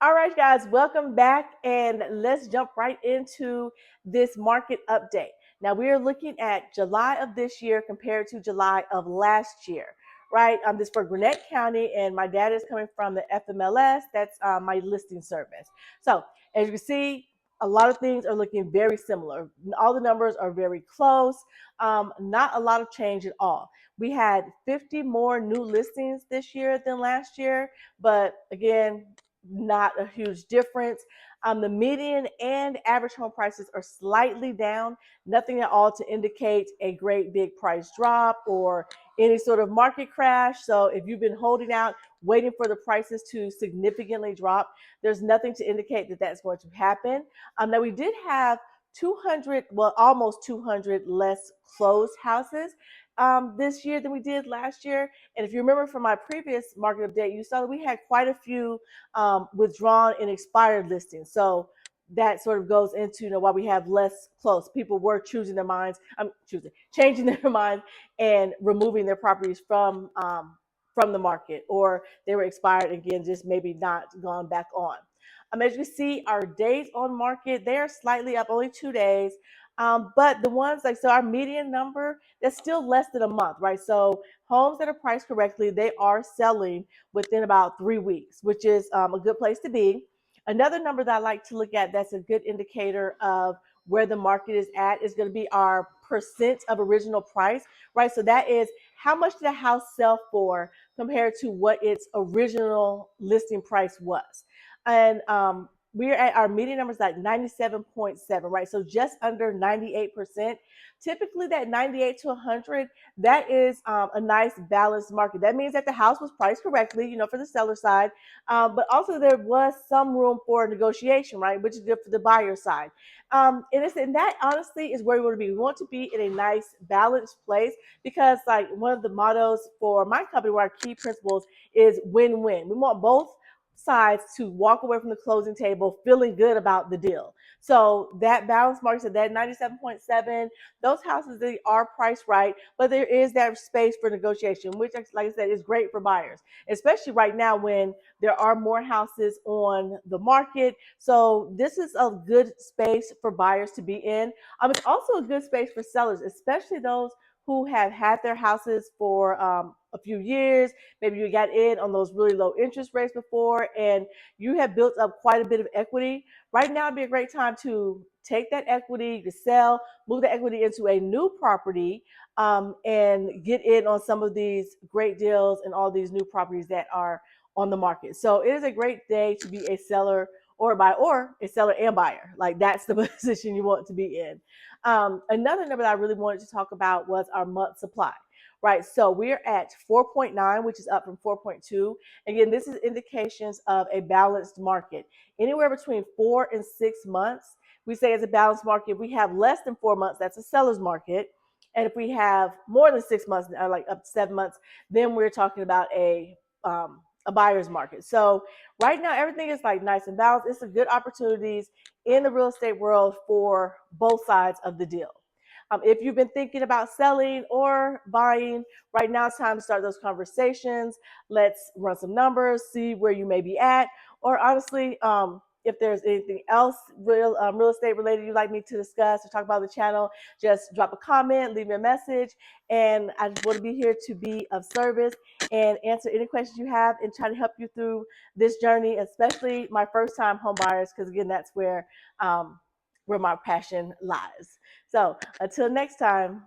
All right, guys, welcome back, and let's jump right into this market update. Now, we are looking at July of this year compared to July of last year, right? This for Gwinnett County, and my data is coming from the FMLS. That's my listing service. So, as you can see, a lot of things are looking very similar. All the numbers are very close. Not a lot of change at all. We had 50 more new listings this year than last year, but again, not a huge difference. The median and average home prices are slightly down, nothing at all to indicate a great big price drop or any sort of market crash. So if you've been holding out, waiting for the prices to significantly drop, there's nothing to indicate that that's going to happen. Now we did have 200, well, almost 200 less closed houses this year than we did last year. And if you remember from my previous market update, you saw that we had quite a few withdrawn and expired listings. So that sort of goes into why we have less close. People were choosing their minds. Changing their minds and removing their properties from the market, or they were expired again, just maybe not gone back on. As you see, our days on market, they are slightly up, only 2 days. But the ones our median number, that's still less than a month, right? So homes that are priced correctly, they are selling within about 3 weeks, which is a good place to be. Another number that I like to look at that's a good indicator of where the market is at is going to be our percent of original price, right? So that is how much did a house sell for compared to what its original listing price was. And we're at our median numbers like 97.7, right? So just under 98%. Typically, that 98 to 100, that is a nice balanced market. That means that the house was priced correctly, for the seller side, but also there was some room for negotiation, right? Which is good for the buyer side. And that honestly is where we want to be. We want to be in a nice balanced place because, like, one of the mottos for my company, one of our key principles is win-win. We want both sides to walk away from the closing table feeling good about the deal. So that balance market at that 97.7, those houses, they are priced right, but there is that space for negotiation, which, like I said, is great for buyers, especially right now when there are more houses on the market. So this is a good space for buyers to be in. It's also a good space for sellers, especially those who have had their houses for a few years. Maybe you got in on those really low interest rates before and you have built up quite a bit of equity. Right now would be a great time to take that equity, to sell, move the equity into a new property, and get in on some of these great deals and all these new properties that are on the market. So it is a great day to be a seller or a buyer, or a seller and buyer. Like, that's the position you want to be in. Another number that I really wanted to talk about was our month supply, right? So we're at 4.9, which is up from 4.2. Again, this is indications of a balanced market. Anywhere between 4 and 6 months, we say is a balanced market. If we have less than 4 months, that's a seller's market. And if we have more than 6 months, like up to 7 months, then we're talking about a buyer's market. So right now, everything is like nice and balanced. It's a good opportunities in the real estate world for both sides of the deal. If you've been thinking about selling or buying, right now it's time to start those conversations. Let's run some numbers, see where you may be at, or honestly, if there's anything else real estate related you'd like me to discuss or talk about on the channel, just drop a comment, leave me a message, and I just want to be here to be of service and answer any questions you have and try to help you through this journey, especially my first time home buyers, because again, that's where my passion lies. So until next time.